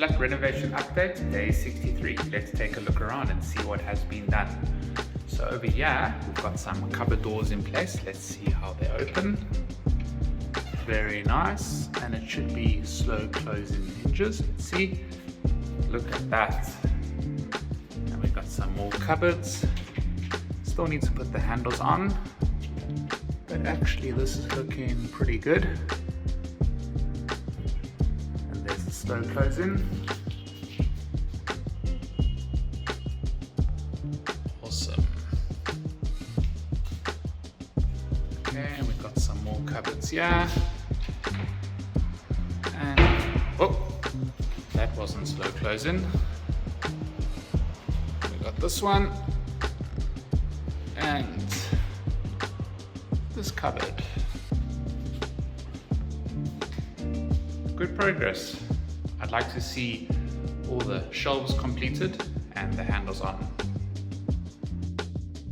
Black renovation update, day 63. Let's take a look around and see what has been done. So over here, we've got some cupboard doors in place. Let's see how they open. Very nice, and it should be slow closing hinges. Let's see. Look at that. And we've got some more cupboards. Still need to put the handles on, but actually this is looking pretty good. And there's the slow closing. Awesome. Okay, and we've got some more cupboards here. And, oh, that wasn't slow closing. We got this one. And this cupboard. Good progress. I'd like to see all the shelves completed and the handles on.